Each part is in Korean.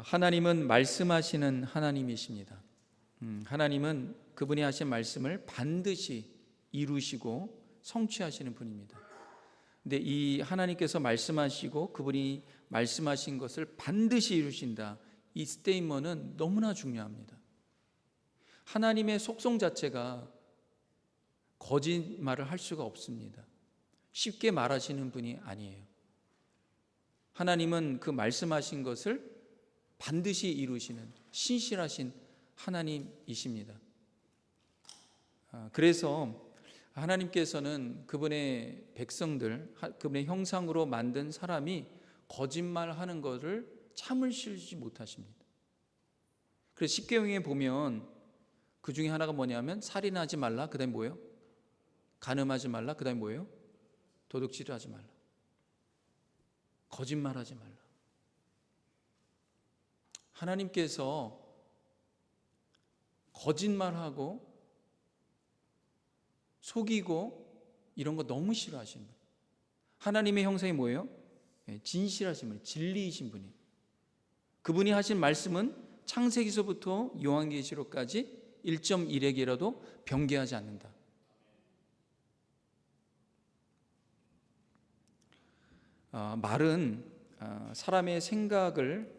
하나님은 말씀하시는 하나님이십니다. 하나님은 그분이 하신 말씀을 반드시 이루시고 성취하시는 분입니다. 근데 이 하나님께서 말씀하시고 그분이 말씀하신 것을 반드시 이루신다, 이 스테이먼은 너무나 중요합니다. 하나님의 속성 자체가 거짓말을 할 수가 없습니다. 쉽게 말하시는 분이 아니에요. 하나님은 그 말씀하신 것을 반드시 이루시는 신실하신 하나님이십니다. 그래서 하나님께서는 그분의 백성들, 그분의 형상으로 만든 사람이 거짓말하는 것을 참으시지 못하십니다. 그래서 십계명에 보면 그 중에 하나가 뭐냐면 살인하지 말라, 그 다음에 뭐예요? 간음하지 말라, 그 다음에 뭐예요? 도둑질하지 말라, 거짓말하지 말라. 하나님께서 거짓말하고 속이고 이런 거 너무 싫어하시는 분이에요. 하나님의 형상이 뭐예요? 진실하신 분이에요. 진리이신 분이에요. 그분이 하신 말씀은 창세기서부터 요한계시록까지 1.1핵이라도 변개하지 않는다. 말은 사람의 생각을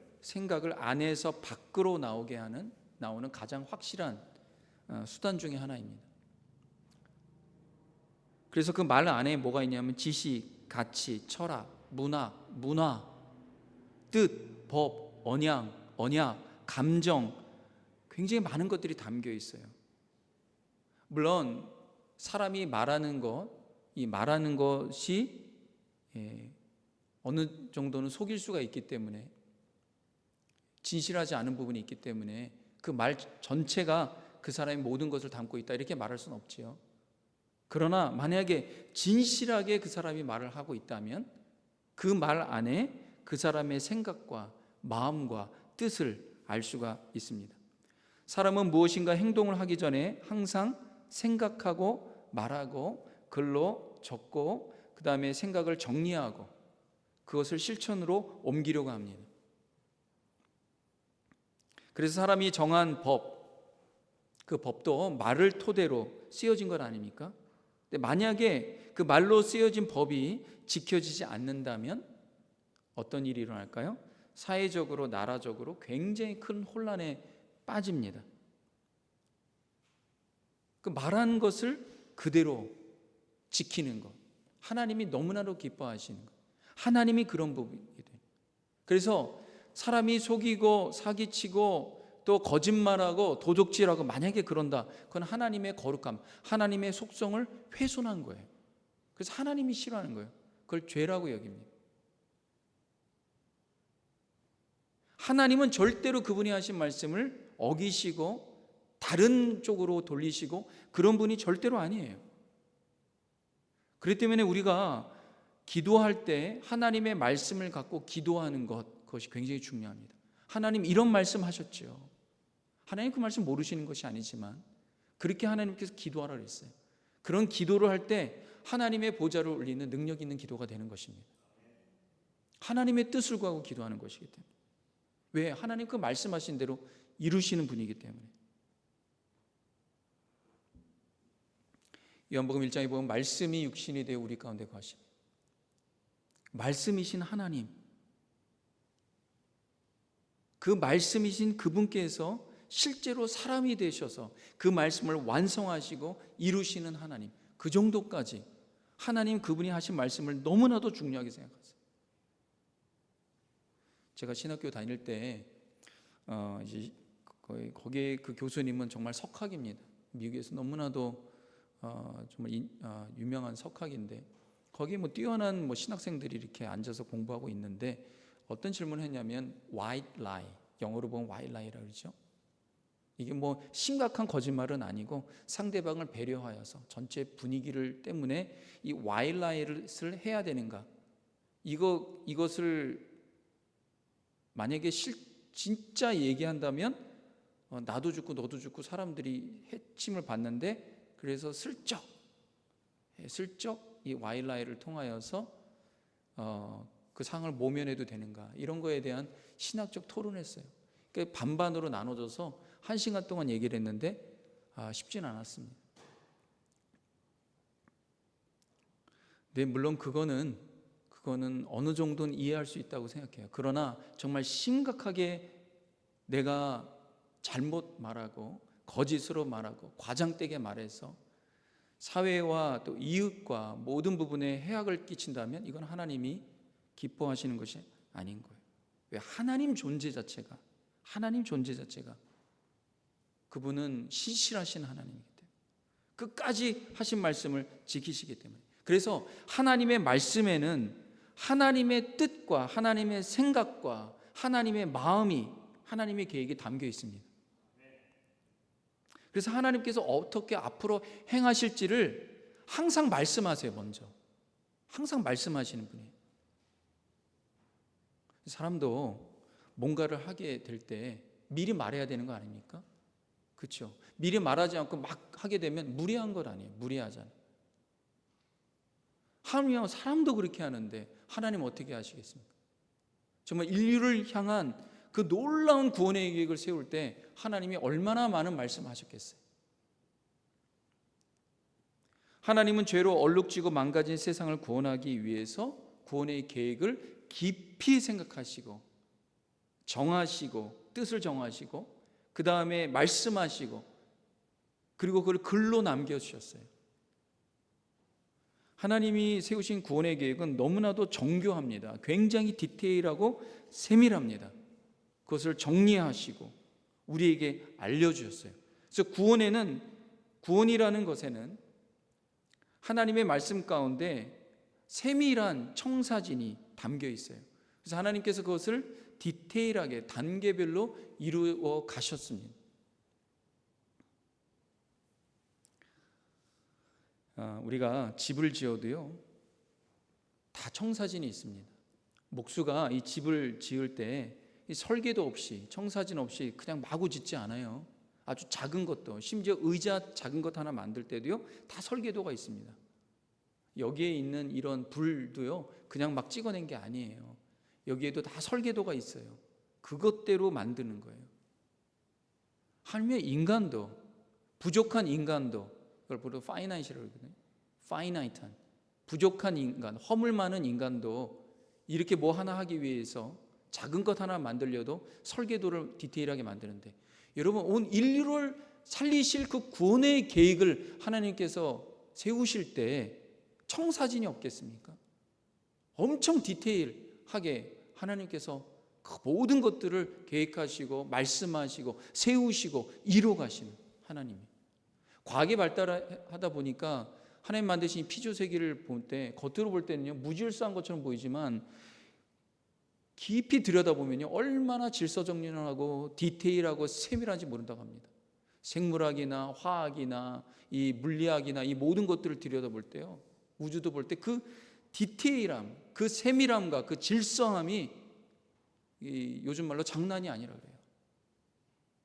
안에서 밖으로 나오는 가장 확실한 수단 중에 하나입니다. 그래서 그 말 안에 뭐가 있냐면 지식, 가치, 철학, 문화, 뜻, 법, 언약, 감정, 굉장히 많은 것들이 담겨 있어요. 물론 사람이 말하는 것이 어느 정도는 속일 수가 있기 때문에, 진실하지 않은 부분이 있기 때문에 그 말 전체가 그 사람의 모든 것을 담고 있다, 이렇게 말할 수는 없지요. 그러나 만약에 진실하게 그 사람이 말을 하고 있다면 그 말 안에 그 사람의 생각과 마음과 뜻을 알 수가 있습니다. 사람은 무엇인가 행동을 하기 전에 항상 생각하고 말하고 글로 적고 그 다음에 생각을 정리하고 그것을 실천으로 옮기려고 합니다. 그래서 사람이 정한 그 법도 말을 토대로 쓰여진 것 아닙니까? 근데 만약에 그 말로 쓰여진 법이 지켜지지 않는다면 어떤 일이 일어날까요? 사회적으로, 나라적으로 굉장히 큰 혼란에 빠집니다. 그 말한 것을 그대로 지키는 것, 하나님이 너무나도 기뻐하시는 것, 하나님이 그런 부분이게 돼요. 그래서 사람이 속이고 사기치고 또 거짓말하고 도둑질하고 만약에 그런다, 그건 하나님의 거룩함, 하나님의 속성을 훼손한 거예요. 그래서 하나님이 싫어하는 거예요. 그걸 죄라고 여깁니다. 하나님은 절대로 그분이 하신 말씀을 어기시고 다른 쪽으로 돌리시고 그런 분이 절대로 아니에요. 그렇기 때문에 우리가 기도할 때 하나님의 말씀을 갖고 기도하는 그것이 굉장히 중요합니다. 하나님 이런 말씀 하셨죠. 하나님 그 말씀 모르시는 것이 아니지만 그렇게 하나님께서 기도하라 그랬어요. 그런 기도를 할 때 하나님의 보좌를 올리는 능력 있는 기도가 되는 것입니다. 하나님의 뜻을 구하고 기도하는 것이기 때문에. 왜? 하나님 그 말씀하신 대로 이루시는 분이기 때문에. 요한복음 1장에 보면 말씀이 육신이 되어 우리 가운데 거하십니다. 말씀이신 하나님, 그 말씀이신 그분께서 실제로 사람이 되셔서 그 말씀을 완성하시고 이루시는 하나님, 그 정도까지 하나님 그분이 하신 말씀을 너무나도 중요하게 생각하세요. 제가 신학교 다닐 때 이제 거기에 그 교수님은 정말 석학입니다. 미국에서 너무나도 정말 유명한 석학인데 거기에 뛰어난 신학생들이 이렇게 앉아서 공부하고 있는데 어떤 질문을 했냐면 white lie, 영어로 보면 white lie라고 그러죠. 이게 심각한 거짓말은 아니고 상대방을 배려하여서 전체 분위기를 때문에 이 white lie를 해야 되는가, 이것을 만약에 진짜 얘기한다면 나도 죽고 너도 죽고 사람들이 해침을 받는데, 그래서 슬쩍 이 white lie를 통하여서 그 상을 모면해도 되는가, 이런 거에 대한 신학적 토론을 했어요. 그러니까 반반으로 나눠져서 1시간 동안 얘기를 했는데 쉽진 않았습니다. 네, 물론 그거는 어느 정도는 이해할 수 있다고 생각해요. 그러나 정말 심각하게 내가 잘못 말하고 거짓으로 말하고 과장되게 말해서 사회와 또 이웃과 모든 부분에 해악을 끼친다면 이건 하나님이 기뻐하시는 것이 아닌 거예요. 왜? 하나님 존재 자체가 그분은 신실하신 하나님이기 때문에 끝까지 하신 말씀을 지키시기 때문에, 그래서 하나님의 말씀에는 하나님의 뜻과 하나님의 생각과 하나님의 마음이, 하나님의 계획이 담겨 있습니다. 그래서 하나님께서 어떻게 앞으로 행하실지를 항상 말씀하세요. 먼저 항상 말씀하시는 분이에요. 사람도 뭔가를 하게 될 때 미리 말해야 되는 거 아닙니까? 그렇죠? 미리 말하지 않고 막 하게 되면 무리한 것 아니에요. 무리하잖아요. 하나님은 사람도 그렇게 하는데 하나님 어떻게 하시겠습니까? 정말 인류를 향한 그 놀라운 구원의 계획을 세울 때 하나님이 얼마나 많은 말씀하셨겠어요. 하나님은 죄로 얼룩지고 망가진 세상을 구원하기 위해서 구원의 계획을 깊이 생각하시고 정하시고 뜻을 정하시고 그 다음에 말씀하시고 그리고 그걸 글로 남겨주셨어요. 하나님이 세우신 구원의 계획은 너무나도 정교합니다. 굉장히 디테일하고 세밀합니다. 그것을 정리하시고 우리에게 알려주셨어요. 그래서 구원이라는 것에는 하나님의 말씀 가운데 세밀한 청사진이 담겨 있어요. 그래서 하나님께서 그것을 디테일하게 단계별로 이루어 가셨습니다. 우리가 집을 지어도요, 다 청사진이 있습니다. 목수가 이 집을 지을 때 설계도 없이 청사진 없이 그냥 마구 짓지 않아요. 아주 작은 것도, 심지어 의자 작은 것 하나 만들 때도요 다 설계도가 있습니다. 여기에 있는 이런 불도요 그냥 막 찍어낸 게 아니에요. 여기에도 다 설계도가 있어요. 그것대로 만드는 거예요. 하나님의 인간도, 부족한 인간도, 그걸 보통 파이나이트라고 그러거든요. 파이나이트한, 부족한 인간, 허물 많은 인간도 이렇게 뭐 하나 하기 위해서 작은 것 하나 만들려도 설계도를 디테일하게 만드는데, 여러분 온 인류를 살리실 그 구원의 계획을 하나님께서 세우실 때 청사진이 없겠습니까? 엄청 디테일하게 하나님께서 그 모든 것들을 계획하시고 말씀하시고 세우시고 이루어가시는 하나님이. 과학이 발달하다 보니까 하나님 만드신 피조세계를 볼 때 겉으로 볼 때는요 무질서한 것처럼 보이지만 깊이 들여다보면요 얼마나 질서정연하고 디테일하고 세밀한지 모른다고 합니다. 생물학이나 화학이나 이 물리학이나 이 모든 것들을 들여다볼 때요, 우주도 볼 때 그 디테일함, 그 세밀함과 그 질서함이 요즘 말로 장난이 아니라 그래요.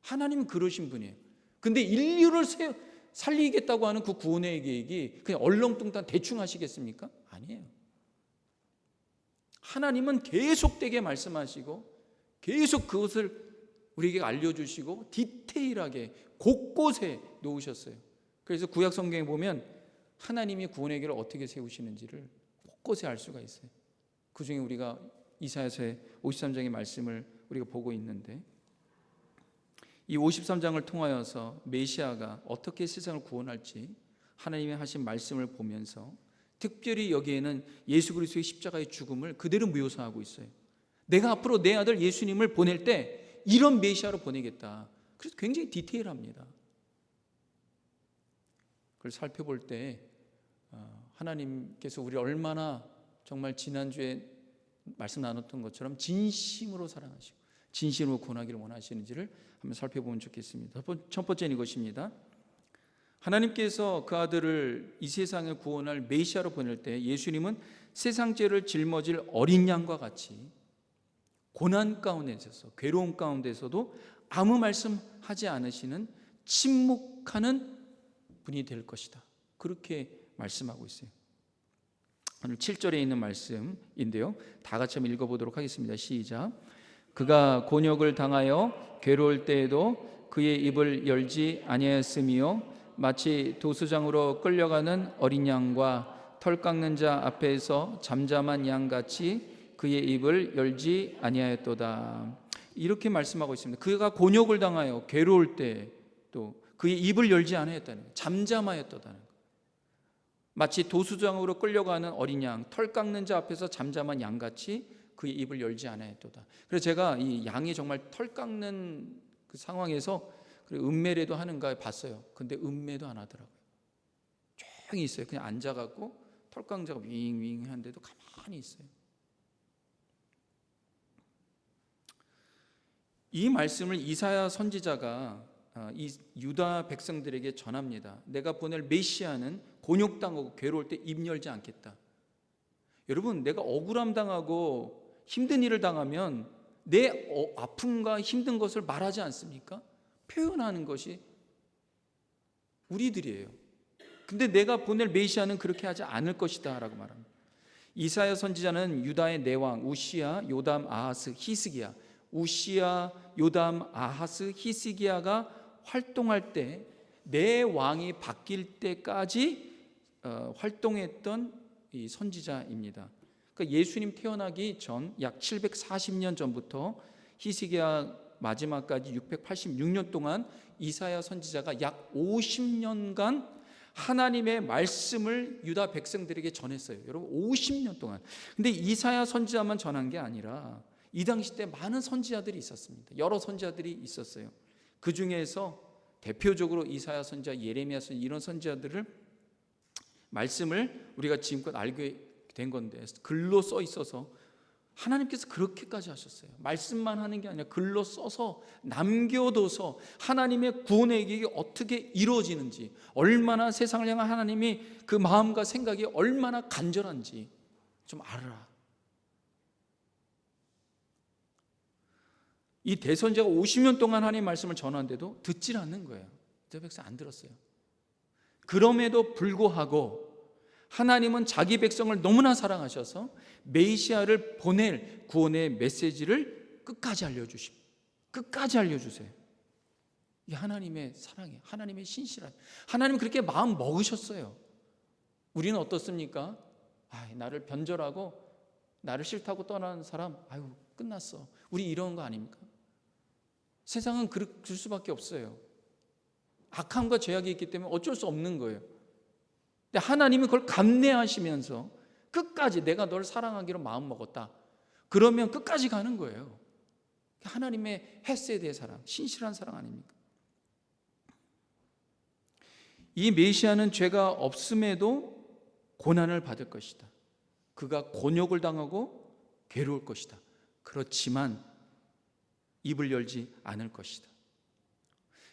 하나님은 그러신 분이에요. 근데 인류를 살리겠다고 하는 그 구원의 계획이 그냥 얼렁뚱땅 대충 하시겠습니까? 아니에요. 하나님은 계속되게 말씀하시고 계속 그것을 우리에게 알려주시고 디테일하게 곳곳에 놓으셨어요. 그래서 구약 성경에 보면 하나님이 구원의 길을 어떻게 세우시는지를 곳곳에 알 수가 있어요. 그 중에 우리가 이사야서의 53장의 말씀을 우리가 보고 있는데, 이 53장을 통하여서 메시아가 어떻게 세상을 구원할지 하나님이 하신 말씀을 보면서 특별히 여기에는 예수 그리스도의 십자가의 죽음을 그대로 묘사하고 있어요. 내가 앞으로 내 아들 예수님을 보낼 때 이런 메시아로 보내겠다. 그래서 굉장히 디테일합니다. 그걸 살펴볼 때 하나님께서 우리를 얼마나 정말 지난주에 말씀 나눴던 것처럼 진심으로 사랑하시고 진심으로 구원하기를 원하시는지를 한번 살펴보면 좋겠습니다. 첫 번째는 이것입니다. 하나님께서 그 아들을 이 세상에 구원할 메시아로 보낼 때 예수님은 세상 죄를 짊어질 어린 양과 같이 고난 가운데서, 괴로움 가운데서도 아무 말씀하지 않으시는 침묵하는 분이 될 것이다. 그렇게 말씀하고 있어요. 오늘 7절에 있는 말씀인데요. 다 같이 한번 읽어보도록 하겠습니다. 시작. 그가 곤욕을 당하여 괴로울 때에도 그의 입을 열지 아니하였으며 마치 도수장으로 끌려가는 어린 양과 털 깎는 자 앞에서 잠잠한 양같이 그의 입을 열지 아니하였도다. 이렇게 말씀하고 있습니다. 그가 곤욕을 당하여 괴로울 때 또 그의 입을 열지 아니하였다는 거예요. 잠잠하였다는 거예요. 마치 도수장으로 끌려가는 어린 양, 털 깎는 자 앞에서 잠잠한 양같이 그의 입을 열지 아니하였도다. 그래서 제가 이 양이 정말 털 깎는 그 상황에서 음매라도 하는가 봤어요. 근데 음매도 안 하더라고요. 조용히 있어요. 그냥 앉아갖고 털 깎는 자가 윙윙 하는데도 가만히 있어요. 이 말씀을 이사야 선지자가 이 유다 백성들에게 전합니다. 내가 보낼 메시아는 곤욕당하고 괴로울 때 입 열지 않겠다. 여러분, 내가 억울함 당하고 힘든 일을 당하면 내 아픔과 힘든 것을 말하지 않습니까? 표현하는 것이 우리들이에요. 근데 내가 보낼 메시아는 그렇게 하지 않을 것이다 라고 말합니다. 이사야 선지자는 유다의 네 왕 우시야, 요담, 아하스, 히스기야, 우시야, 요담, 아하스, 히스기야가 활동할 때 내 왕이 바뀔 때까지 활동했던 이 선지자입니다. 그러니까 예수님 태어나기 전 약 740년 전부터 히스기야 마지막까지 686년 동안 이사야 선지자가 약 50년간 하나님의 말씀을 유다 백성들에게 전했어요. 여러분, 50년 동안. 근데 이사야 선지자만 전한 게 아니라 이 당시 때 많은 선지자들이 있었습니다. 여러 선지자들이 있었어요. 그 중에서 대표적으로 이사야 선지자, 예레미야 선지자, 이런 선지자들을 말씀을 우리가 지금껏 알게 된 건데 글로 써 있어서 하나님께서 그렇게까지 하셨어요. 말씀만 하는 게 아니라 글로 써서 남겨둬서 하나님의 구원의 계획이 어떻게 이루어지는지, 얼마나 세상을 향한 하나님이 그 마음과 생각이 얼마나 간절한지 좀 알아라. 이 대선지자가 50년 동안 하나님의 말씀을 전하는데도 듣질 않는 거예요. 저 백성 안 들었어요. 그럼에도 불구하고 하나님은 자기 백성을 너무나 사랑하셔서 메시아를 보낼 구원의 메시지를 끝까지 알려주십니다. 끝까지 알려주세요. 이게 하나님의 사랑이에요. 하나님의 신실한. 하나님은 그렇게 마음 먹으셨어요. 우리는 어떻습니까? 나를 변절하고 나를 싫다고 떠나는 사람, 끝났어. 우리 이런 거 아닙니까? 세상은 그럴 수밖에 없어요. 악함과 죄악이 있기 때문에 어쩔 수 없는 거예요. 근데 하나님이 그걸 감내하시면서 끝까지 내가 널 사랑하기로 마음먹었다. 그러면 끝까지 가는 거예요. 하나님의 헤세드의 사랑, 신실한 사랑 아닙니까? 이 메시아는 죄가 없음에도 고난을 받을 것이다. 그가 곤욕을 당하고 괴로울 것이다. 그렇지만 입을 열지 않을 것이다.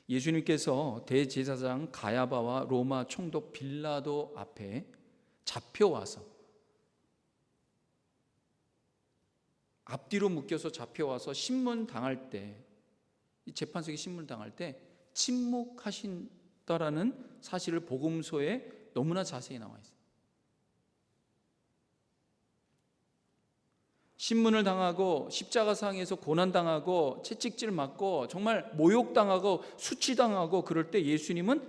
예수님께서 대제사장 가야바와 로마 총독 빌라도 앞에 잡혀와서 앞뒤로 묶여서 잡혀와서 신문 당할 때, 재판석에 신문 당할 때 침묵하신다라는 사실을 복음서에 너무나 자세히 나와 있어요. 신문을 당하고 십자가상에서 고난당하고 채찍질 맞고 정말 모욕당하고 수치당하고 그럴 때 예수님은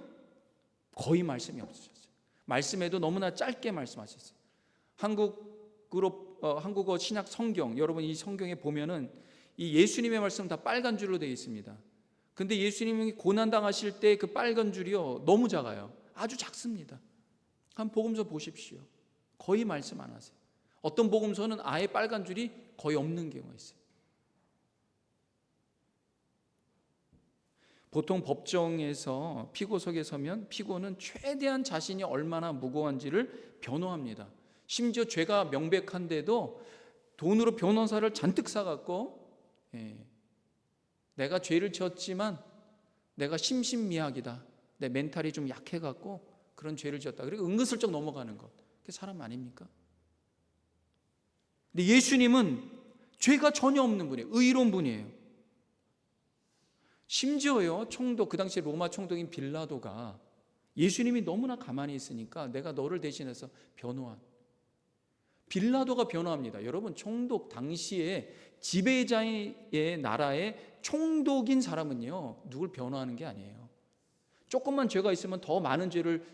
거의 말씀이 없으셨어요. 말씀에도 너무나 짧게 말씀하셨어요. 한국어 신약 성경, 여러분 이 성경에 보면은 이 예수님의 말씀은 다 빨간 줄로 되어 있습니다. 근데 예수님이 고난당하실 때 그 빨간 줄이요 너무 작아요. 아주 작습니다. 한번 복음서 보십시오. 거의 말씀 안 하세요. 어떤 복음서는 아예 빨간 줄이 거의 없는 경우가 있어요. 보통 법정에서 피고석에 서면 피고는 최대한 자신이 얼마나 무고한지를 변호합니다. 심지어 죄가 명백한데도 돈으로 변호사를 잔뜩 사갖고 내가 죄를 지었지만 내가 심신미약이다, 내 멘탈이 좀 약해갖고 그런 죄를 지었다, 그리고 은근슬쩍 넘어가는 것, 그게 사람 아닙니까? 근데 예수님은 죄가 전혀 없는 분이에요. 의로운 분이에요. 심지어요, 총독, 그 당시 로마 총독인 빌라도가 예수님이 너무나 가만히 있으니까 내가 너를 대신해서 변호한, 빌라도가 변호합니다. 여러분, 총독 당시에 지배자의 나라의 총독인 사람은요, 누굴 변호하는 게 아니에요. 조금만 죄가 있으면 더 많은 죄를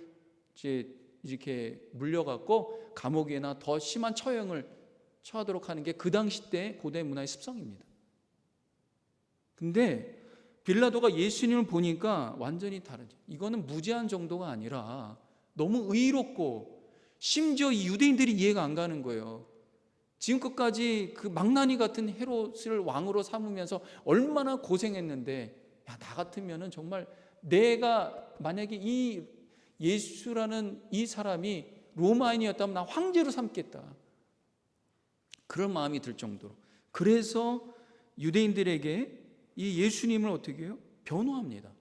이제 이렇게 물려갖고 감옥이나 더 심한 처형을 처하도록 하는 게 그 당시 때 고대 문화의 습성입니다. 근데 빌라도가 예수님을 보니까 완전히 다르죠. 이거는 무죄한 정도가 아니라 너무 의롭고, 심지어 이 유대인들이 이해가 안 가는 거예요. 지금까지 그 망나니 같은 헤롯을 왕으로 삼으면서 얼마나 고생했는데, 야, 나 같으면은 정말 내가 만약에 이 예수라는 이 사람이 로마인이었다면 나 황제로 삼겠다, 그런 마음이 들 정도로. 그래서 유대인들에게 이 예수님을 어떻게 해요? 변호합니다.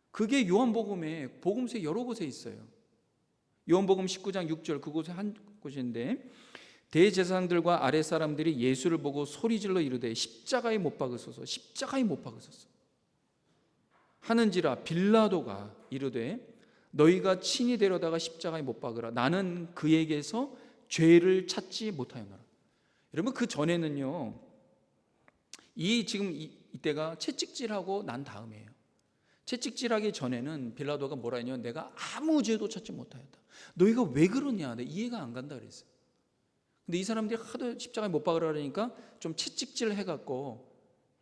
그게 요한복음에, 복음서에 여러 곳에 있어요. 요한복음 19장 6절, 그곳에 한 곳인데, 대제사장들과 아랫사람들이 예수를 보고 소리질러 이르되 십자가에 못 박으소서, 십자가에 못 박으소서 하는지라 빌라도가 이르되 너희가 친히 데려다가 십자가에 못 박으라. 나는 그에게서 죄를 찾지 못하였노라. 여러분, 그 전에는요, 지금 이때가 채찍질하고 난 다음이에요. 채찍질하기 전에는 빌라도가 뭐라 했냐, 내가 아무 죄도 찾지 못하였다. 너희가 왜 그러냐, 내 이해가 안 간다 그랬어요. 근데 이 사람들이 하도 십자가에 못 박으라 그러니까 좀 채찍질 해갖고,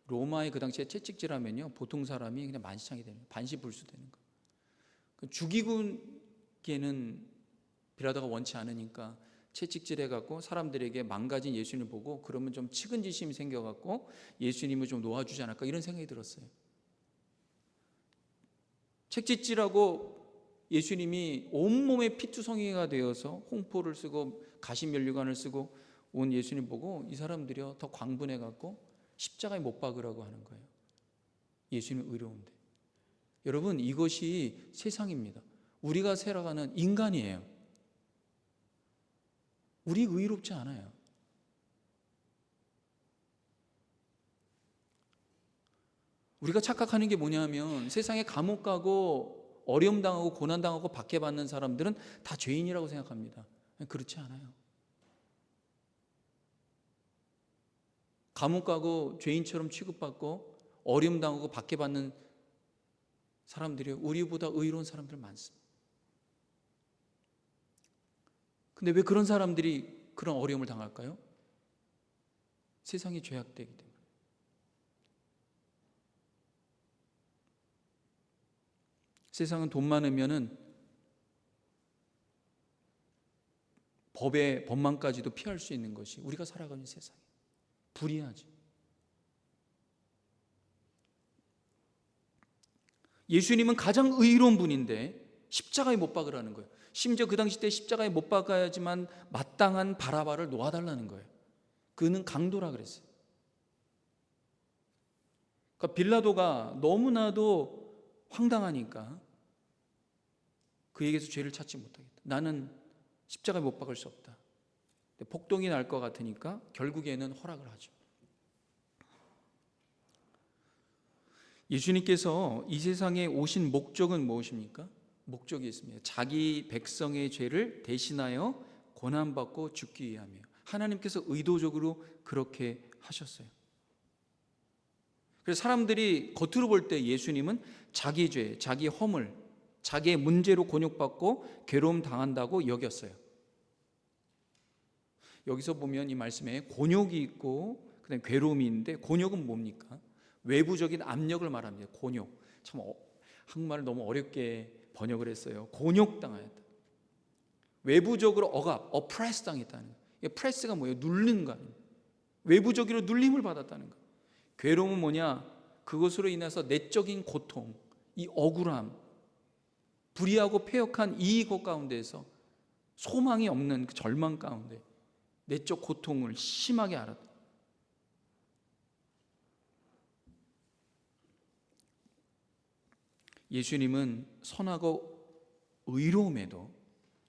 로마의 그 당시에 채찍질 하면요, 보통 사람이 그냥 만시창이 되는 거예요. 반시불수 되는 거예요. 죽이기에는 빌라도가 원치 않으니까 채찍질 해갖고 사람들에게 망가진 예수님을 보고, 그러면 좀 측은지심이 생겨갖고 예수님을 좀 놓아주지 않을까, 이런 생각이 들었어요. 채찍질하고 예수님이 온몸에 피투성이가 되어서 홍포를 쓰고 가시면류관을 쓰고 온 예수님 보고 이 사람들이 더 광분해갖고 십자가에 못 박으라고 하는 거예요. 예수님 의로운데. 여러분, 이것이 세상입니다. 우리가 살아가는 인간이에요. 우리 의롭지 않아요. 우리가 착각하는 게 뭐냐면, 세상에 감옥 가고 어려움 당하고 고난 당하고 박해받는 사람들은 다 죄인이라고 생각합니다. 그렇지 않아요. 감옥 가고 죄인처럼 취급받고 어려움 당하고 박해받는 사람들이 우리보다 의로운 사람들 많습니다. 근데 왜 그런 사람들이 그런 어려움을 당할까요? 세상이 죄악되기 때문에. 세상은 돈 많으면은 법망까지도 피할 수 있는 것이 우리가 살아가는 세상이에요. 불의하지. 예수님은 가장 의로운 분인데 십자가에 못 박으라는 거예요. 심지어 그 당시 때 십자가에 못 박아야지만 마땅한 바라바를 놓아달라는 거예요. 그는 강도라 그랬어요. 그러니까 빌라도가 너무나도 황당하니까 그에게서 죄를 찾지 못하겠다. 나는 십자가에 못 박을 수 없다. 폭동이 날 것 같으니까 결국에는 허락을 하죠. 예수님께서 이 세상에 오신 목적은 무엇입니까? 목적이 있습니다. 자기 백성의 죄를 대신하여 고난받고 죽기 위함이에요. 하나님께서 의도적으로 그렇게 하셨어요. 그래서 사람들이 겉으로 볼 때 예수님은 자기 죄, 자기 허물, 자기의 문제로 곤욕받고 괴로움 당한다고 여겼어요. 여기서 보면 이 말씀에 곤욕이 있고 그다음에 괴로움이 있는데, 곤욕은 뭡니까? 외부적인 압력을 말합니다. 곤욕. 참 한국말을 너무 어렵게 번역을 했어요. 곤욕당하였다. 외부적으로 억압, oppress 당했다는 거예요. 프레스가 뭐예요? 누르는 거 아니에요. 외부적으로 눌림을 받았다는 거예요. 괴로움은 뭐냐? 그것으로 인해서 내적인 고통, 이 억울함, 불의하고 패역한 이것 가운데에서 소망이 없는 그 절망 가운데 내적 고통을 심하게 알았다. 예수님은 선하고 의로움에도,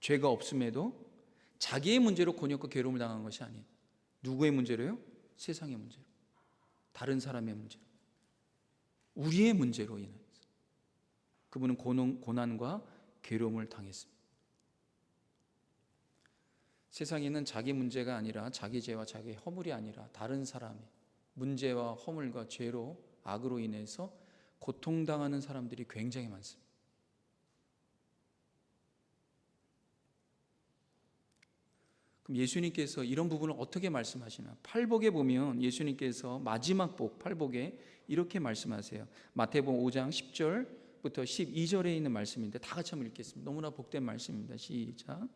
죄가 없음에도 자기의 문제로 곤욕과 괴로움을 당한 것이 아닌, 누구의 문제로요? 세상의 문제로, 다른 사람의 문제로, 우리의 문제로 인해서 그분은 고난과 괴로움을 당했습니다. 세상에 있는 자기 문제가 아니라 자기 죄와 자기 허물이 아니라 다른 사람의 문제와 허물과 죄로 악으로 인해서 고통당하는 사람들이 굉장히 많습니다. 그럼 예수님께서 이런 부분을 어떻게 말씀하시나? 팔복에 보면 예수님께서 마지막 복 팔복에 이렇게 말씀하세요. 마태복음 5장 10절부터 12절에 있는 말씀인데 다 같이 한번 읽겠습니다. 너무나 복된 말씀입니다. 시작.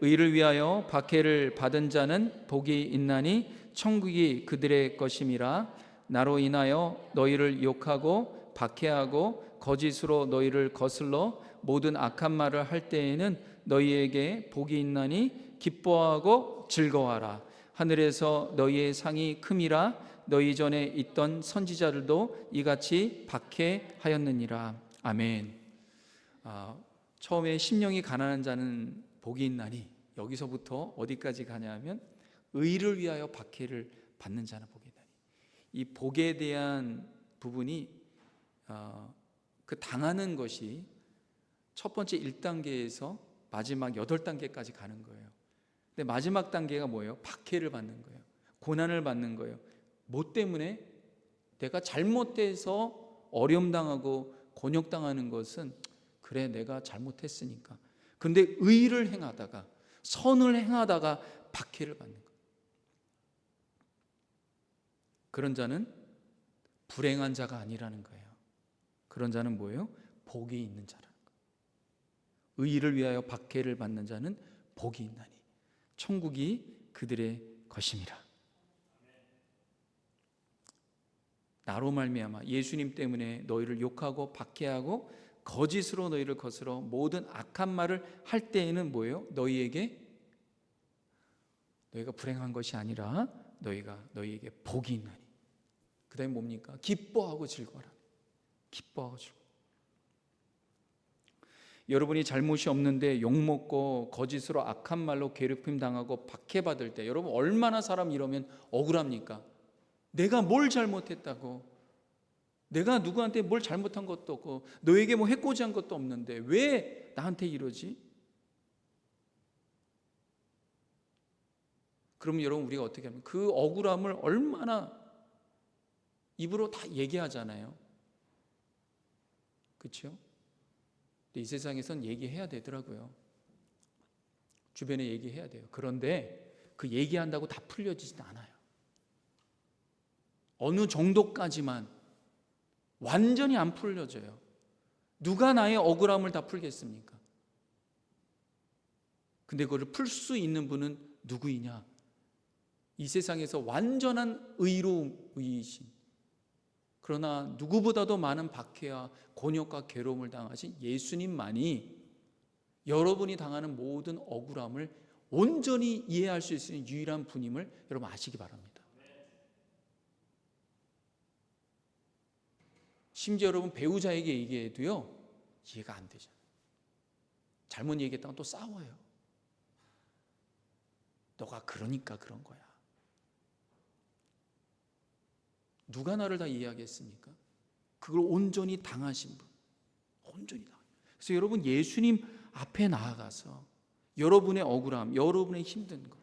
의를 위하여 박해를 받은 자는 복이 있나니 천국이 그들의 것임이라. 나로 인하여 너희를 욕하고 박해하고 거짓으로 너희를 거슬러 모든 악한 말을 할 때에는 너희에게 복이 있나니 기뻐하고 즐거워하라. 하늘에서 너희의 상이 큼이라. 너희 전에 있던 선지자들도 이같이 박해하였느니라. 아멘. 처음에 심령이 가난한 자는 복이 있나니, 여기서부터 어디까지 가냐면 의를 위하여 박해를 받는 자는 복이 있나니. 이 복에 대한 부분이 그 당하는 것이 첫 번째 1단계에서 마지막 8단계까지 가는 거예요. 근데 마지막 단계가 뭐예요? 박해를 받는 거예요. 고난을 받는 거예요. 뭐 때문에? 내가 잘못해서 어려움당하고 곤욕당하는 것은 그래, 내가 잘못했으니까. 근데 의를 행하다가, 선을 행하다가 박해를 받는 거예요. 그런 자는 불행한 자가 아니라는 거예요. 그런 자는 뭐예요? 복이 있는 자라는 거예요. 의를 위하여 박해를 받는 자는 복이 있나니 천국이 그들의 것임이라. 나로 말미암아, 예수님 때문에 너희를 욕하고 박해하고 거짓으로 너희를 거스러 모든 악한 말을 할 때에는 뭐예요? 너희가 불행한 것이 아니라 너희에게 복이 있나니. 그 다음에 뭡니까? 기뻐하고 즐거워라. 기뻐하고 즐거워. 여러분이 잘못이 없는데 욕먹고 거짓으로 악한 말로 괴롭힘 당하고 박해받을 때 여러분 얼마나 사람 이러면 억울합니까? 내가 뭘 잘못했다고, 내가 누구한테 뭘 잘못한 것도 없고 너에게 뭐 해코지한 것도 없는데 왜 나한테 이러지? 그러면 여러분 우리가 어떻게 하면 그 억울함을 얼마나 입으로 다 얘기하잖아요. 그렇죠? 이 세상에선 얘기해야 되더라고요. 주변에 얘기해야 돼요. 그런데 그 얘기한다고 다 풀려지진 않아요. 어느 정도까지만, 완전히 안 풀려져요. 누가 나의 억울함을 다 풀겠습니까? 근데 그걸 풀 수 있는 분은 누구이냐? 이 세상에서 완전한 의로우이신, 그러나 누구보다도 많은 박해와 곤욕과 괴로움을 당하신 예수님만이 여러분이 당하는 모든 억울함을 온전히 이해할 수 있는 유일한 분임을 여러분 아시기 바랍니다. 심지어 여러분 배우자에게 얘기해도요, 이해가 안 되잖아요. 잘못 얘기했다가 또 싸워요. 너가 그러니까 그런 거야. 누가 나를 다 이해하겠습니까? 그걸 온전히 당하신 분, 온전히 당하신 분. 그래서 여러분 예수님 앞에 나아가서 여러분의 억울함, 여러분의 힘든 것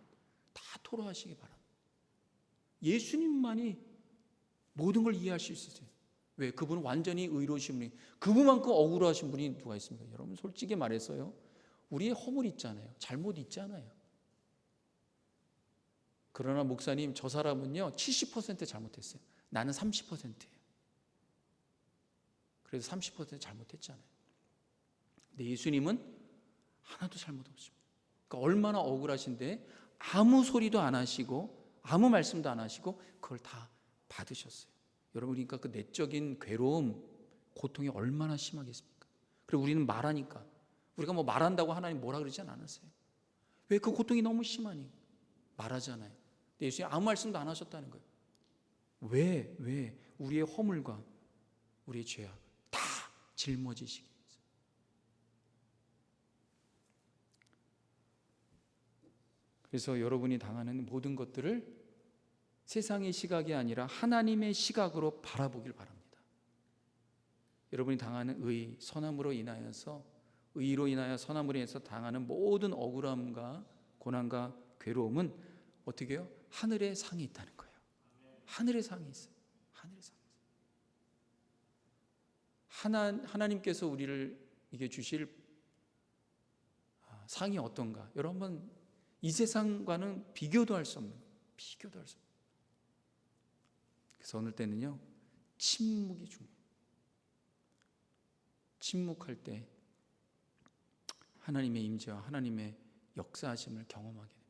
다 토로하시기 바랍니다. 예수님만이 모든 걸 이해할 수 있으세요. 왜? 그분은 완전히 의로우신 분이, 그분만큼 억울하신 분이 누가 있습니까? 여러분 솔직히 말해서요, 우리의 허물 있잖아요. 잘못 있잖아요. 그러나 목사님, 저 사람은요 70% 잘못했어요. 나는 30%예요. 그래서 30% 잘못했잖아요. 근데 예수님은 하나도 잘못 없습니다. 그러니까 얼마나 억울하신데 아무 소리도 안 하시고 아무 말씀도 안 하시고 그걸 다 받으셨어요. 여러분, 그러니까 그 내적인 괴로움, 고통이 얼마나 심하겠습니까? 그리고 우리는 말하니까, 우리가 뭐 말한다고 하나님 뭐라 그러지 않았어요. 왜? 그 고통이 너무 심하니 말하잖아요. 근데 예수님 아무 말씀도 안 하셨다는 거예요. 왜? 우리의 허물과 우리의 죄악을 다 짊어지시기 위해서. 그래서 여러분이 당하는 모든 것들을 세상의 시각이 아니라 하나님의 시각으로 바라보길 바랍니다. 여러분이 당하는 의, 선함으로 인하여서, 의로 인하여 선함으로 인해서 당하는 모든 억울함과 고난과 괴로움은 어떻게 해요? 하늘의 상이 있다는 거예요. 하늘의 상이 있어요. 하늘의 상이 있어요. 하나님께서 우리를 이게 주실 상이 어떤가? 여러분, 이 세상과는 비교도 할 수 없는 거예요. 비교도 할 수 없는 거예요. 그래서 어느 때는요, 침묵이 중요해요. 침묵할 때 하나님의 임재와 하나님의 역사하심을 경험하게 됩니다.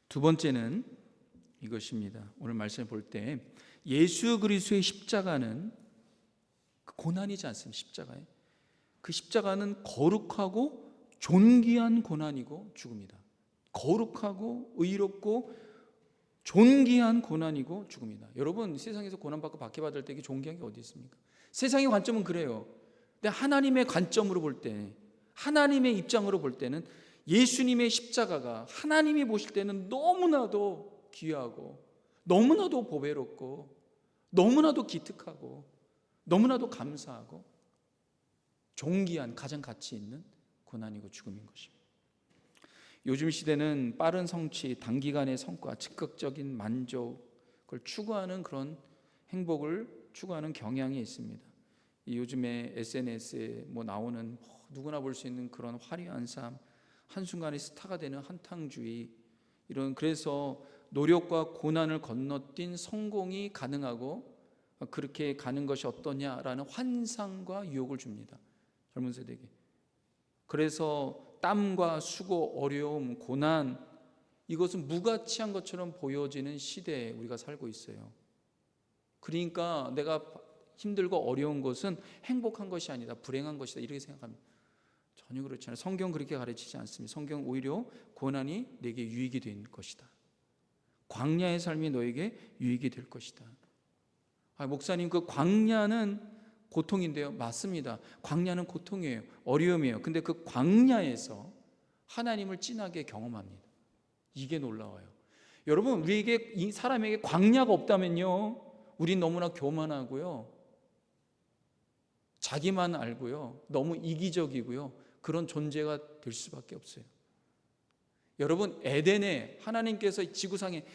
두 번째는 이것입니다. 오늘 말씀을 볼 때 예수 그리스도의 십자가는 고난이지 않습니까? 십자가에 그 십자가는 거룩하고 존귀한 고난이고 죽음이다. 거룩하고 의롭고 존귀한 고난이고 죽음이다. 여러분, 세상에서 고난받고 박해받을 때 이게 존귀한 게 어디 있습니까? 세상의 관점은 그래요. 근데 하나님의 관점으로 볼 때, 하나님의 입장으로 볼 때는 예수님의 십자가가 하나님이 보실 때는 너무나도 귀하고 너무나도 보배롭고 너무나도 기특하고 너무나도 감사하고 존귀한, 가장 가치 있는 고난이고 죽음인 것입니다. 요즘 시대는 빠른 성취, 단기간의 성과, 즉각적인 만족을 추구하는 그런 행복을 추구하는 경향이 있습니다. 요즘에 SNS에 나오는 누구나 볼 수 있는 그런 화려한 삶, 한순간에 스타가 되는 한탕주의, 이런, 그래서 노력과 고난을 건너뛴 성공이 가능하고 그렇게 가는 것이 어떠냐라는 환상과 유혹을 줍니다. 젊은 세대에게. 그래서 땀과 수고, 어려움, 고난, 이것은 무가치한 것처럼 보여지는 시대에 우리가 살고 있어요. 그러니까 내가 힘들고 어려운 것은 행복한 것이 아니다, 불행한 것이다, 이렇게 생각합니다. 전혀 그렇지 않아요. 성경 그렇게 가르치지 않습니다. 성경 오히려 고난이 내게 유익이 될 것이다. 광야의 삶이 너에게 유익이 될 것이다. 목사님, 그 광야는 고통인데요. 맞습니다. 광야는 고통이에요. 어려움이에요. 근데 그 광야에서 하나님을 진하게 경험합니다. 이게 놀라워요. 여러분, 우리에게, 이 사람에게 광야가 없다면요, 우린 너무나 교만하고요, 자기만 알고요, 너무 이기적이고요, 그런 존재가 될 수밖에 없어요. 여러분, 에덴에 하나님께서 지구상에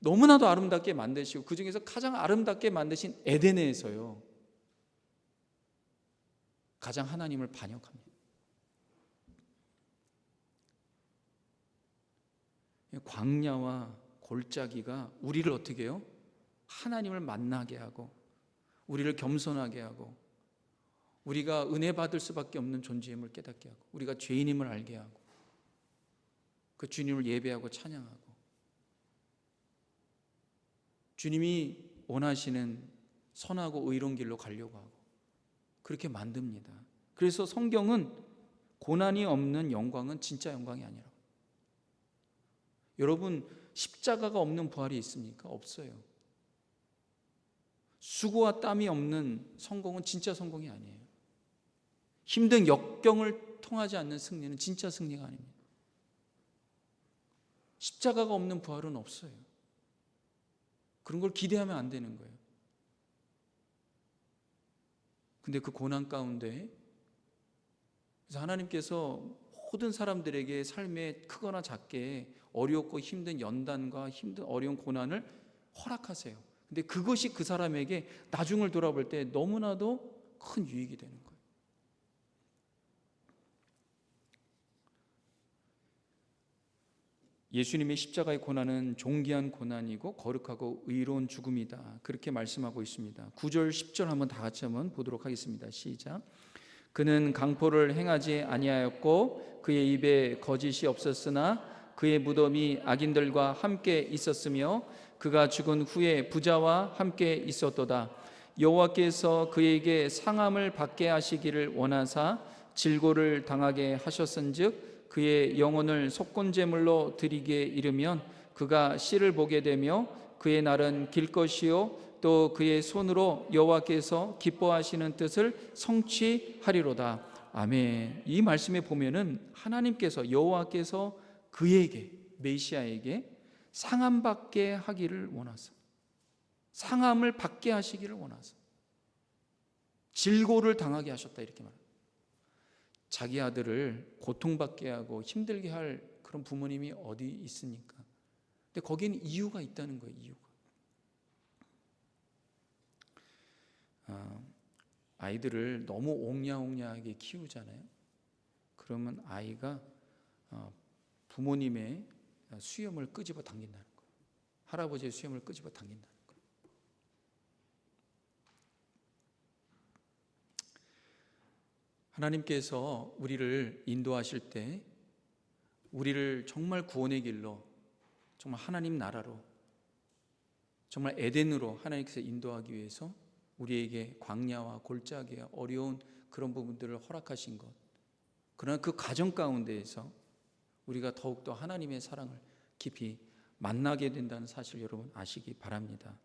너무나도 아름답게 만드시고 그 중에서 가장 아름답게 만드신 에덴에서요, 가장 하나님을 반역합니다. 광야와 골짜기가 우리를 어떻게 해요? 하나님을 만나게 하고 우리를 겸손하게 하고 우리가 은혜 받을 수밖에 없는 존재임을 깨닫게 하고 우리가 죄인임을 알게 하고 그 주님을 예배하고 찬양하고 주님이 원하시는 선하고 의로운 길로 가려고 하고 그렇게 만듭니다. 그래서 성경은 고난이 없는 영광은 진짜 영광이 아니라고. 여러분, 십자가가 없는 부활이 있습니까? 없어요. 수고와 땀이 없는 성공은 진짜 성공이 아니에요. 힘든 역경을 통하지 않는 승리는 진짜 승리가 아닙니다. 십자가가 없는 부활은 없어요. 그런 걸 기대하면 안 되는 거예요. 근데 그 고난 가운데 그래서 하나님께서 모든 사람들에게 삶에 크거나 작게 어렵고 힘든 연단과 힘든 어려운 고난을 허락하세요. 근데 그것이 그 사람에게 나중을 돌아볼 때 너무나도 큰 유익이 되는 거예요. 예수님의 십자가의 고난은 존귀한 고난이고 거룩하고 의로운 죽음이다, 그렇게 말씀하고 있습니다. 9절 10절 한번 다 같이 한번 보도록 하겠습니다. 시작. 그는 강포를 행하지 아니하였고 그의 입에 거짓이 없었으나 그의 무덤이 악인들과 함께 있었으며 그가 죽은 후에 부자와 함께 있었도다. 여호와께서 그에게 상함을 받게 하시기를 원하사 질고를 당하게 하셨은즉 그의 영혼을 속건제물로 드리게 이르면 그가 씨를 보게 되며 그의 날은 길 것이요 또 그의 손으로 여호와께서 기뻐하시는 뜻을 성취하리로다. 아멘. 이 말씀에 보면은 하나님께서, 여호와께서 그에게, 메시아에게 상함받게 하기를 원하사, 상함을 받게 하시기를 원하사 질고를 당하게 하셨다, 이렇게 말합니다. 자기 아들을 고통받게 하고 힘들게 할 그런 부모님이 어디 있습니까? 근데 거기에는 이유가 있다는 거예요. 이유가. 아이들을 너무 옹냐옹냐하게 키우잖아요. 그러면 아이가 부모님의 수염을 끄집어 당긴다는 거예요. 할아버지의 수염을 끄집어 당긴다는 거예요. 하나님께서 우리를 인도하실 때 우리를 정말 구원의 길로, 정말 하나님 나라로, 정말 에덴으로 하나님께서 인도하기 위해서 우리에게 광야와 골짜기와 어려운 그런 부분들을 허락하신 것, 그러나 그 과정 가운데에서 우리가 더욱더 하나님의 사랑을 깊이 만나게 된다는 사실 여러분 아시기 바랍니다.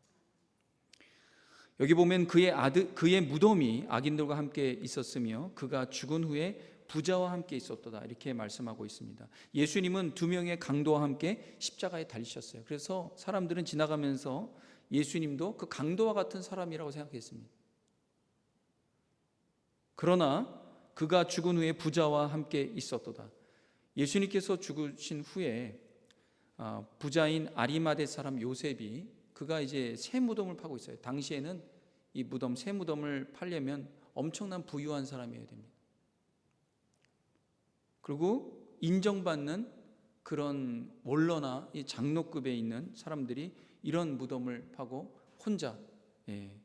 여기 보면 그의 무덤이 악인들과 함께 있었으며 그가 죽은 후에 부자와 함께 있었도다, 이렇게 말씀하고 있습니다. 예수님은 두 명의 강도와 함께 십자가에 달리셨어요. 그래서 사람들은 지나가면서 예수님도 그 강도와 같은 사람이라고 생각했습니다. 그러나 그가 죽은 후에 부자와 함께 있었도다. 예수님께서 죽으신 후에 부자인 아리마대 사람 요셉이, 그가 이제 새 무덤을 파고 있어요. 당시에는 이 무덤, 새 무덤을 파려면 엄청난 부유한 사람이어야 됩니다. 그리고 인정받는 그런 원로나 이 장로급에 있는 사람들이 이런 무덤을 파고 혼자,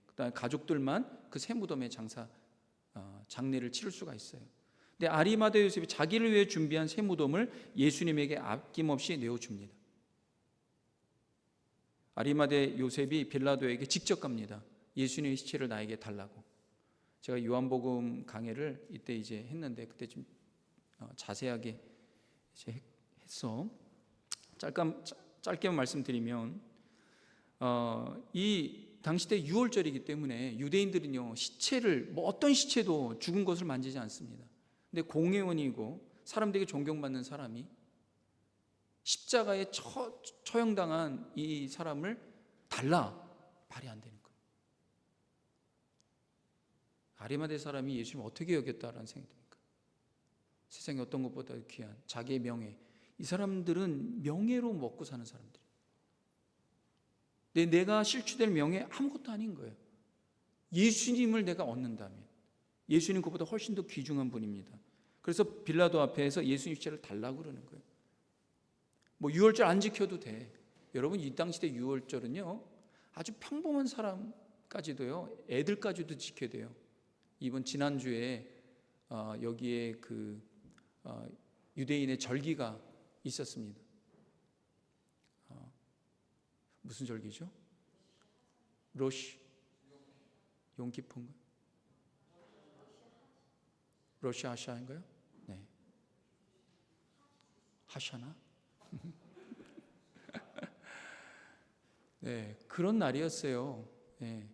그다음에 가족들만 그 새 무덤에 장례를 치를 수가 있어요. 근데 아리마대 요셉이 자기를 위해 준비한 새 무덤을 예수님에게 아낌없이 내어줍니다. 아리마대 요셉이 빌라도에게 직접 갑니다. 예수님의 시체를 나에게 달라고. 제가 요한복음 강해를 이때 이제 했는데 그때 좀 자세하게 이제 해서 짧게만 말씀드리면, 이 당시 때 유월절이기 때문에 유대인들은요 시체를, 어떤 시체도 죽은 것을 만지지 않습니다. 근데 공회원이고 사람들에게 존경받는 사람이 십자가에 처형당한 이 사람을 달라, 말이 안 되는 거예요. 아리마대 사람이 예수님을 어떻게 여겼다라는 생각이 듭니까? 세상에 어떤 것보다 귀한 자기의 명예, 이 사람들은 명예로 먹고 사는 사람들이에요. 내가 실추될 명예 아무것도 아닌 거예요. 예수님을 내가 얻는다면 예수님 그보다 훨씬 더 귀중한 분입니다. 그래서 빌라도 앞에서 예수님 시체를 달라고 그러는 거예요. 유월절 안 지켜도 돼. 여러분, 이 당시 때 유월절은요 아주 평범한 사람까지도요, 애들까지도 지켜야 돼요. 이번 지난주에 여기에 유대인의 절기가 있었습니다. 무슨 절기죠? 로시 용키푸인가요? 로시 하샤인가요? 네. 하샤나? 네, 그런 날이었어요. 네.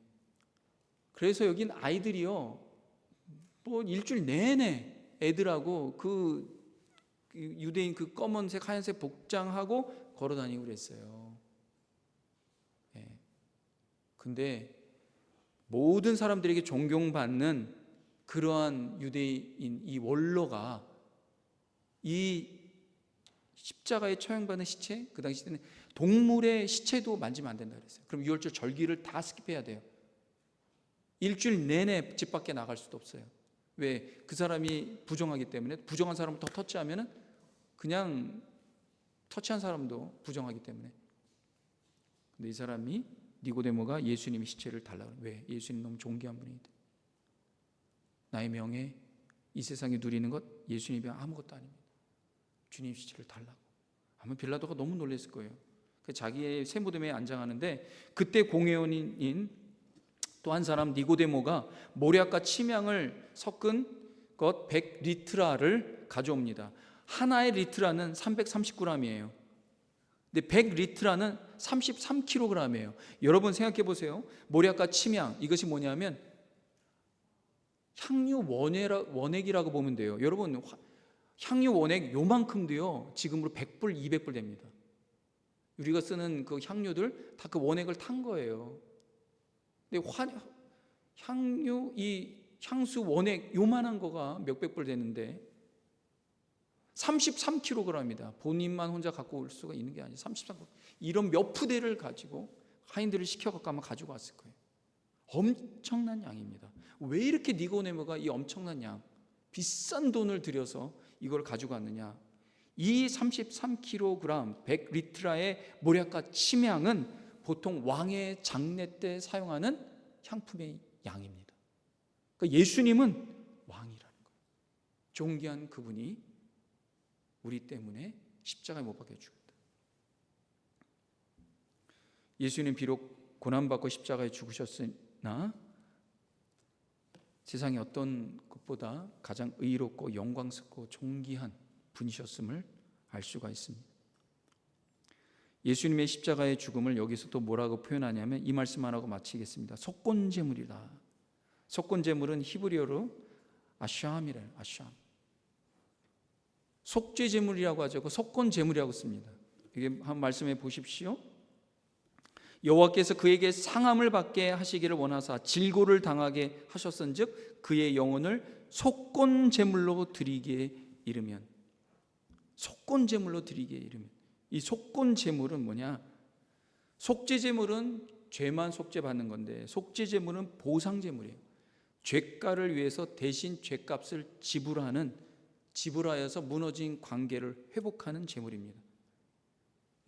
그래서 여긴 아이들이요, 일주일 내내 애들하고 그 유대인 그 검은색 하얀색 복장하고 걸어다니고 그랬어요. 근데 모든 사람들에게 존경받는 그러한 유대인 이 원로가 이 십자가에 처형받는 시체, 그 당시 때는 동물의 시체도 만지면 안 된다 그랬어요. 그럼 유월절 절기를 다 스킵해야 돼요. 일주일 내내 집 밖에 나갈 수도 없어요. 왜? 그 사람이 부정하기 때문에. 부정한 사람을 더 터치하면은 그냥 터치한 사람도 부정하기 때문에. 근데 이 사람이, 니고데모가 예수님의 시체를 달라고. 왜? 예수님 너무 존귀한 분이기. 나의 명예, 이 세상에 누리는 것 예수님이 아무것도 아닙니다. 주님 시체를 달라고. 아마 빌라도가 너무 놀랐을 거예요. 자기의 새 무덤에 안장하는데, 그때 공회원인 또 한 사람 니고데모가 모략과 침향을 섞은 것 100리트라를 가져옵니다. 하나의 리트라는 330g이에요. 근데 100리트라는 33kg이에요. 여러분 생각해 보세요. 모략과 침향, 이것이 뭐냐면 향유 원액이라고 보면 돼요. 여러분, 향유 원액 요만큼도요 지금으로 100불, 200불 됩니다. 우리가 쓰는 그 향유들 다 그 원액을 탄 거예요. 근데 향유, 이 향수 원액 요만한 거가 몇백 불 되는데 33kg입니다. 본인만 혼자 갖고 올 수가 있는 게 아니에요. 33kg. 이런 몇 푸대를 가지고 하인들을 시켜갖고 아마 가지고 왔을 거예요. 엄청난 양입니다. 왜 이렇게 니고데모가 이 엄청난 양, 비싼 돈을 들여서 이걸 가지고 왔느냐? 이 33kg 100리트라의 모략과 침향은 보통 왕의 장례 때 사용하는 향품의 양입니다. 그러니까 예수님은 왕이라는 거예요. 존귀한 그분이 우리 때문에 십자가에 못 박혀 죽었다. 예수님 비록 고난받고 십자가에 죽으셨으나 세상에 어떤 것보다 가장 의롭고 영광스럽고 존귀한 분이셨음을 알 수가 있습니다. 예수님의 십자가의 죽음을 여기서 또 뭐라고 표현하냐면 이 말씀 안 하고 마치겠습니다. 속건제물이다. 속건제물은 히브리어로 아샴이래요. 아샴. 속죄제물이라고 하죠. 그 속건제물이라고 씁니다. 이게 한번 말씀해 보십시오. 여호와께서 그에게 상함을 받게 하시기를 원하사 질고를 당하게 하셨은즉 그의 영혼을 속건제물로 드리기에 이르면, 속건제물로 드리기에 이르면, 이 속건제물은 뭐냐? 속죄제물은 죄만 속죄받는 건데 속죄제물은 보상제물이에요. 죄가를 위해서 대신 죄값을 지불하여서 무너진 관계를 회복하는 제물입니다.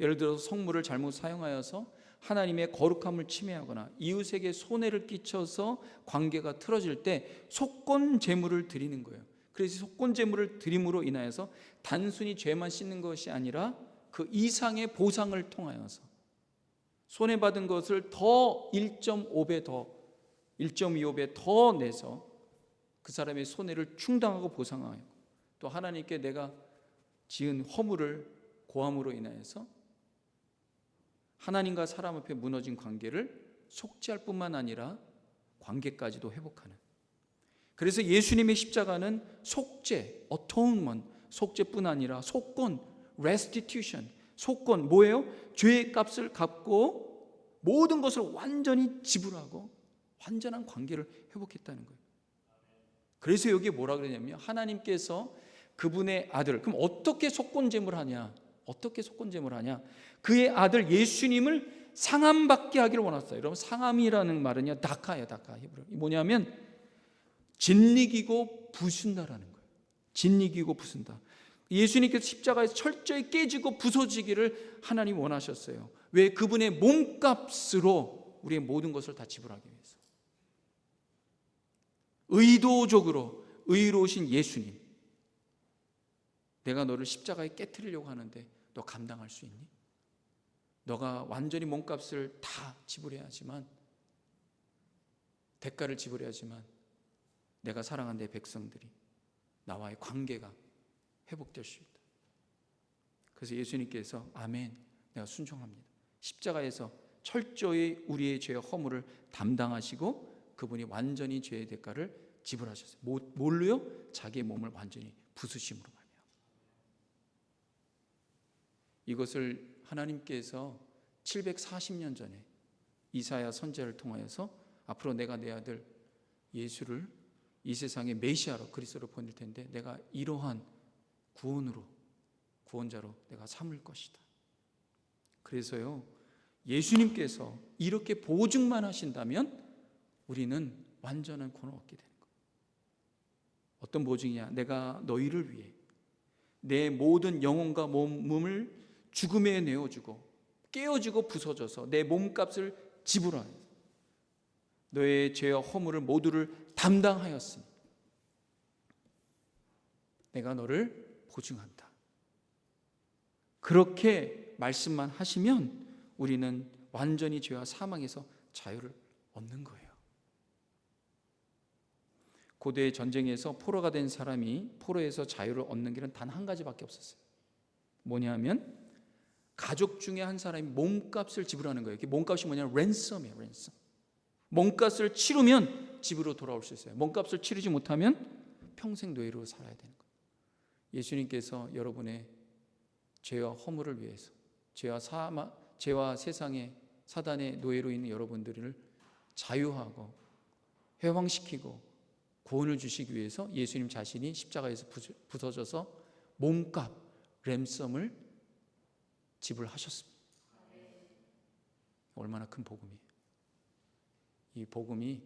예를 들어서 성물을 잘못 사용하여서 하나님의 거룩함을 침해하거나 이웃에게 손해를 끼쳐서 관계가 틀어질 때 속건제물을 드리는 거예요. 그래서 속건제물을 드림으로 인하여서 단순히 죄만 씻는 것이 아니라 그 이상의 보상을 통하여서 손해받은 것을 더 1.5배 더 1.25배 더 내서 그 사람의 손해를 충당하고 보상하고, 또 하나님께 내가 지은 허물을 고함으로 인하여서 하나님과 사람 앞에 무너진 관계를 속죄할 뿐만 아니라 관계까지도 회복하는. 그래서 예수님의 십자가는 속죄, atonement, 속죄뿐 아니라 속건, restitution, 속건 뭐예요? 죄의 값을 갚고 모든 것을 완전히 지불하고 완전한 관계를 회복했다는 거예요. 그래서 여기에 뭐라 그러냐면 하나님께서 그분의 아들, 그럼 어떻게 속건제물 하냐? 어떻게 속건제물 하냐? 그의 아들 예수님을 상함받게 하기를 원했어요. 여러분, 상함이라는 말은요, 다카예요. 다카. 뭐냐면 진리기고 부순다라는 거예요. 진리기고 부순다. 예수님께서 십자가에서 철저히 깨지고 부서지기를 하나님 원하셨어요. 왜? 그분의 몸값으로 우리의 모든 것을 다 지불하기 위해서. 의도적으로 의로우신 예수님, 내가 너를 십자가에 깨트리려고 하는데 너 감당할 수 있니? 너가 완전히 몸값을 다 지불해야지만, 대가를 지불해야지만 내가 사랑하는 내 백성들이 나와의 관계가 회복될 수 있다. 그래서 예수님께서 아멘, 내가 순종합니다. 십자가에서 철저히 우리의 죄의 허물을 담당하시고 그분이 완전히 죄의 대가를 지불하셨어요. 뭘로요? 자기의 몸을 완전히 부수심으로 말이에요. 이것을 하나님께서 740년 전에 이사야 선지자를 통하여서 앞으로 내가 내 아들 예수를 이 세상의 메시아로, 그리스도로 보낼 텐데 내가 이러한 구원자로 내가 삼을 것이다. 그래서요, 예수님께서 이렇게 보증만 하신다면 우리는 완전한 구원을 얻게 되는 거예요. 어떤 보증이냐? 내가 너희를 위해 내 모든 영혼과 몸을 죽음에 내어주고 깨어지고 부서져서 내 몸값을 지불하여 너의 죄와 허물을 모두를 담당하였으니 내가 너를 보증한다. 그렇게 말씀만 하시면 우리는 완전히 죄와 사망에서 자유를 얻는 거예요. 고대 전쟁에서 포로가 된 사람이 포로에서 자유를 얻는 길은 단 한 가지밖에 없었어요. 뭐냐면 가족 중에 한 사람이 몸값을 지불하는 거예요. 몸값이 뭐냐면 랜섬이에요. 랜섬. 몸값을 치르면 집으로 돌아올 수 있어요. 몸값을 치르지 못하면 평생 노예로 살아야 되는 거예요. 예수님께서 여러분의 죄와 허물을 위해서, 죄와 세상의 사단의 노예로 있는 여러분들을 자유하고 회방시키고 구원을 주시기 위해서 예수님 자신이 십자가에서 부서져서 몸값 랜섬을 지불하셨습니다. 얼마나 큰 복음이에요. 이 복음이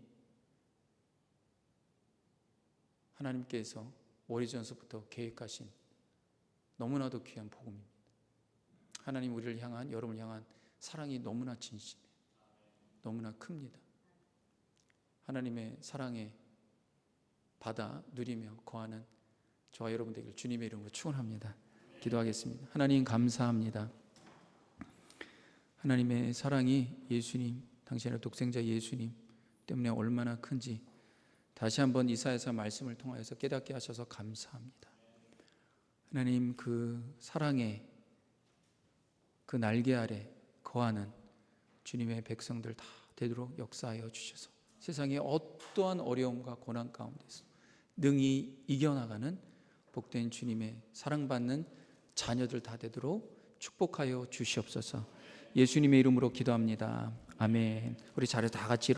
하나님께서 오래전서부터 계획하신 너무나도 귀한 복음입니다. 하나님 우리를 향한, 여러분을 향한 사랑이 너무나 진심이에요. 너무나 큽니다. 하나님의 사랑에 받아 누리며 거하는 저와 여러분 되기를 주님의 이름으로 축원합니다. 기도하겠습니다. 하나님 감사합니다. 하나님의 사랑이 예수님, 당신의 독생자 예수님 때문에 얼마나 큰지 다시 한번 이사야서 말씀을 통하여서 깨닫게 하셔서 감사합니다. 하나님 그 사랑의 그 날개 아래 거하는 주님의 백성들 다 되도록 역사하여 주셔서 세상의 어떠한 어려움과 고난 가운데서 능히 이겨나가는 복된 주님의 사랑받는 자녀들 다 되도록 축복하여 주시옵소서. 예수님의 이름으로 기도합니다. 아멘. 우리 자리에 다 같이